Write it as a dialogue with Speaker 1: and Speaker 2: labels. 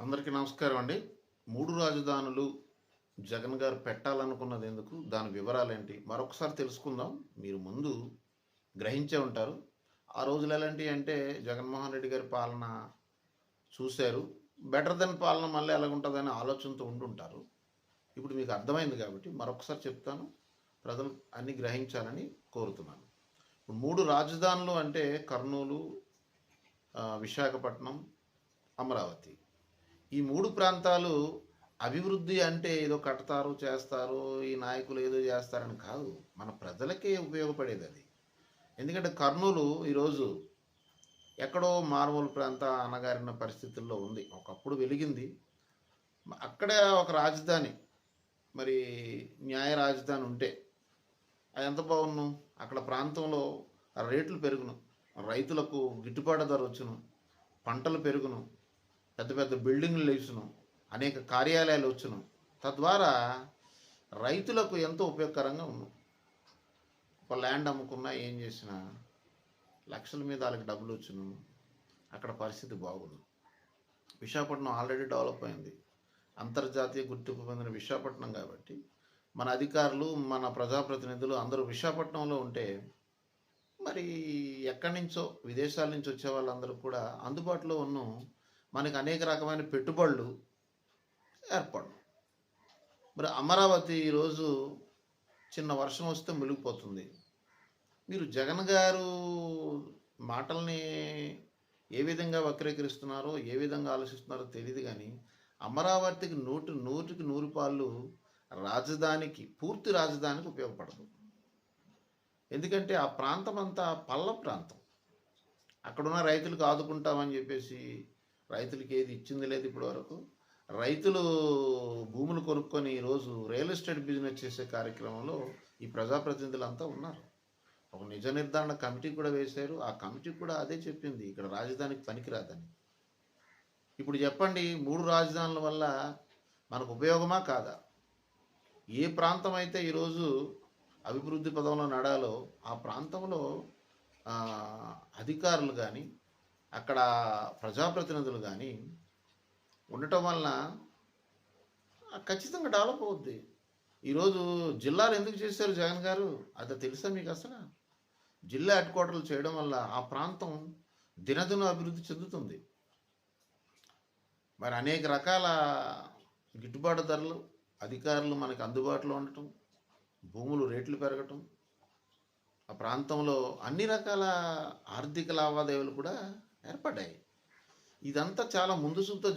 Speaker 1: అందరికీ నమస్కారం అండి. 3 రాజధానులు జగన్ గారు పెట్టాలనుకున్నది ఎందుకు? దాని వివరాలేంటి? మరొకసారి తెలుసుకుందాం. మీరు ముందు గ్రహించే ఉంటారు. ఆ రోజులు ఎలాంటివి అంటే జగన్మోహన్ రెడ్డి గారి పాలన చూశారు. బెటర్ దెన్ పాలన మళ్ళీ ఎలాగుంటదనే ఆలోచనతో ఉండుంటారు. ఇప్పుడు మీకు అర్థమైంది కాబట్టి మరొకసారి చెప్తాను. ప్రజలు అన్నీ గ్రహించాలని కోరుతున్నాను. ఇప్పుడు 3 రాజధానులు అంటే కర్నూలు, విశాఖపట్నం, అమరావతి. ఈ 3 ప్రాంతాలు అభివృద్ధి అంటే ఏదో కడతారు, చేస్తారు, ఈ నాయకులు ఏదో చేస్తారని కాదు. మన ప్రజలకే ఉపయోగపడేది అది. ఎందుకంటే కర్నూలు ఈరోజు ఎక్కడో మారుమూల ప్రాంత అణగారిన పరిస్థితుల్లో ఉంది. ఒకప్పుడు వెలిగింది. అక్కడే ఒక రాజధాని, మరి న్యాయ రాజధాని ఉంటే అది ఎంత బాగున్ను. అక్కడ ప్రాంతంలో రేట్లు పెరుగును, రైతులకు గిట్టుబాటు ధర వచ్చును, పంటలు పెరుగును, పెద్ద పెద్ద బిల్డింగ్లు లేచును, అనేక కార్యాలయాలు వచ్చును. తద్వారా రైతులకు ఎంతో ఉపయోగకరంగా ఉన్నాం. ఒక ల్యాండ్ అమ్ముకున్నా ఏం చేసినా లక్షల మీద వాళ్ళకి డబ్బులు వచ్చును. అక్కడ పరిస్థితి బాగుంది. విశాఖపట్నం ఆల్రెడీ డెవలప్ అయింది. అంతర్జాతీయ గుర్తింపు పొందిన విశాఖపట్నం కాబట్టి మన అధికారులు, మన ప్రజాప్రతినిధులు అందరూ విశాఖపట్నంలో ఉంటే మరి ఎక్కడి నుంచో విదేశాల నుంచి వచ్చే వాళ్ళందరూ కూడా అందుబాటులో ఉన్న మనకి అనేక రకమైన పెట్టుబడులు ఏర్పడు. మరి అమరావతి ఈరోజు చిన్న వర్షం వస్తే మునిగిపోతుంది. మీరు జగన్ గారు మాటల్ని ఏ విధంగా వక్రీకరిస్తున్నారో, ఏ విధంగా ఆలోచిస్తున్నారో తెలియదు. కానీ అమరావతికి నూటికి 100 పాళ్ళు రాజధానికి, పూర్తి రాజధానికి ఉపయోగపడదు. ఎందుకంటే ఆ ప్రాంతం అంతా పల్ల ప్రాంతం. అక్కడున్న రైతులకు ఆదుకుంటామని చెప్పేసి రైతులకి ఏది ఇచ్చింది లేదు ఇప్పటి వరకు. రైతులు భూములు కొనుక్కొని ఈరోజు రియల్ ఎస్టేట్ బిజినెస్ చేసే కార్యక్రమంలో ఈ ప్రజాప్రతినిధులంతా ఉన్నారు. ఒక నిజ నిర్ధారణ కమిటీ కూడా వేశారు. ఆ కమిటీ కూడా అదే చెప్పింది, ఇక్కడ రాజధానికి పనికిరాదని. ఇప్పుడు చెప్పండి, 3 రాజధానుల వల్ల మనకు ఉపయోగమా కాదా? ఏ ప్రాంతం అయితే ఈరోజు అభివృద్ధి పదంలో నడాలో ఆ ప్రాంతంలో అధికారులు కానీ, అక్కడ ప్రజాప్రతినిధులు కానీ ఉండటం వలన ఖచ్చితంగా డెవలప్ అవుద్ది. ఈరోజు జిల్లాలు ఎందుకు చేశారు జగన్ గారు? అది తెలుసా మీకు అసలు? జిల్లా హెడ్ క్వార్టర్లు చేయడం వల్ల ఆ ప్రాంతం దినదిన అభివృద్ధి చెందుతుంది. మరి అనేక రకాల గిట్టుబాటు ధరలు, అధికారులు మనకు అందుబాటులో ఉండటం, భూములు రేట్లు పెరగటం, ఆ ప్రాంతంలో అన్ని రకాల ఆర్థిక లావాదేవీలు కూడా ఏర్పడ్డాయి. ఇదంతా చాలా ముందు చూపుతో